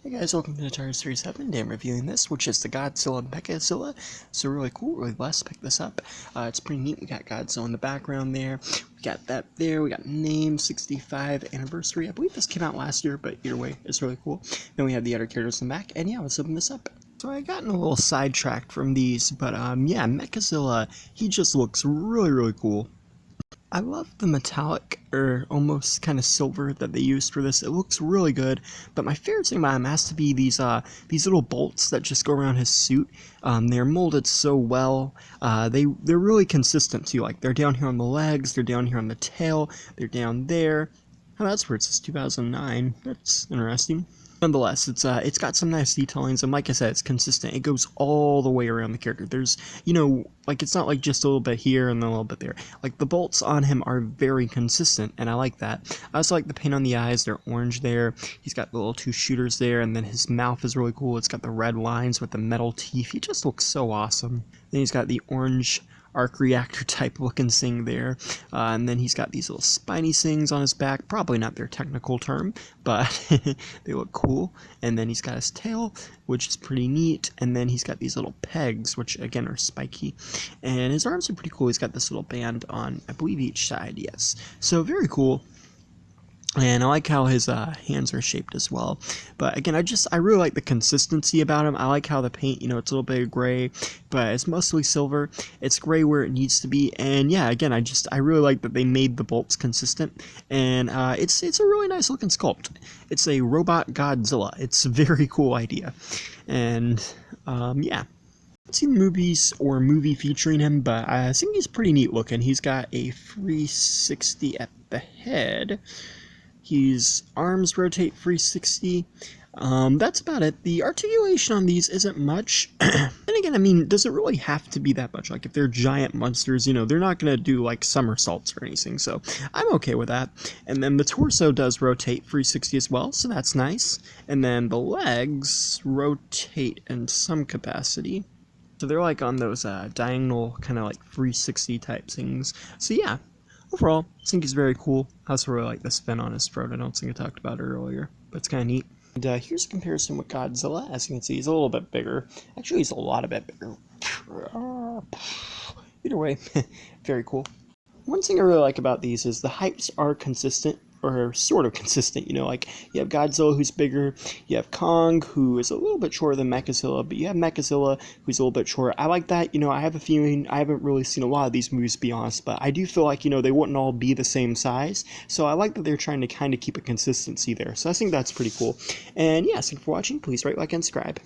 Hey guys, welcome to the Tires 37. Today I'm reviewing this, which is the Godzilla and Mechazilla. So really cool, really blessed to pick this up. It's pretty neat. We got Godzilla in the background there. We got that there. We got name, 65 anniversary. I believe this came out last year, but either way, it's really cool. Then we have the other characters in the back, and yeah, let's open this up. So I gotten a little sidetracked from these, but yeah, Mechazilla, he just looks really cool. I love the metallic, or almost kind of silver that they used for this. It looks really good, but my favorite thing about him has to be these little bolts that just go around his suit. They're molded so well. They're really consistent too. Like, they're down here on the legs, they're down here on the tail, they're down there. Oh, that's where it says 2009. That's interesting. Nonetheless, it's got some nice detailings, and like I said, it's consistent. It goes all the way around the character. There's, like, it's not like just a little bit here and then a little bit there. Like, the bolts on him are very consistent, and I like that. I also like the paint on the eyes. They're orange there. He's got the little two shooters there, and then his mouth is really cool. It's got the red lines with the metal teeth. He just looks so awesome. Then he's got the orange arc reactor type looking thing there, and then he's got these little spiny things on his back, probably not their technical term, but they look cool. And then he's got his tail, which is pretty neat, and then he's got these little pegs, which again are spiky, and his arms are pretty cool. He's got this little band on, I believe, each side. Yes, so very cool. And I like how his hands are shaped as well. But again, I really like the consistency about him. I like how the paint, it's a little bit gray, but it's mostly silver. It's gray where it needs to be. And yeah, again, I really like that they made the bolts consistent. And it's a really nice looking sculpt. It's a robot Godzilla. It's a very cool idea. And yeah. I haven't seen movies or movie featuring him, but I think he's pretty neat looking. He's got a 360 at the head. His arms rotate 360. That's about it. The articulation on these isn't much. And again, I mean, does it really have to be that much? Like, if they're giant monsters, they're not going to do, like, somersaults or anything, so I'm okay with that. And then the torso does rotate 360 as well, so that's nice. And then the legs rotate in some capacity. So they're, like, on those diagonal kind of, like, 360 type things. So yeah. Overall, I think he's very cool. I also really like the spin on his throat. I don't think I talked about it earlier, but it's kind of neat. And here's a comparison with Godzilla. As you can see, he's a little bit bigger. Actually, he's a lot bit bigger. Either way, very cool. One thing I really like about these is the heights are consistent, or sort of consistent, like you have Godzilla who's bigger, you have Kong who is a little bit shorter than Mechazilla, but you have Mechazilla who's a little bit shorter. I like that. I have a feeling, I haven't really seen a lot of these movies, to be honest, but I do feel like, they wouldn't all be the same size, so I like that they're trying to kind of keep a consistency there, so I think that's pretty cool. And yeah, thanks for watching. Please rate, like, and subscribe.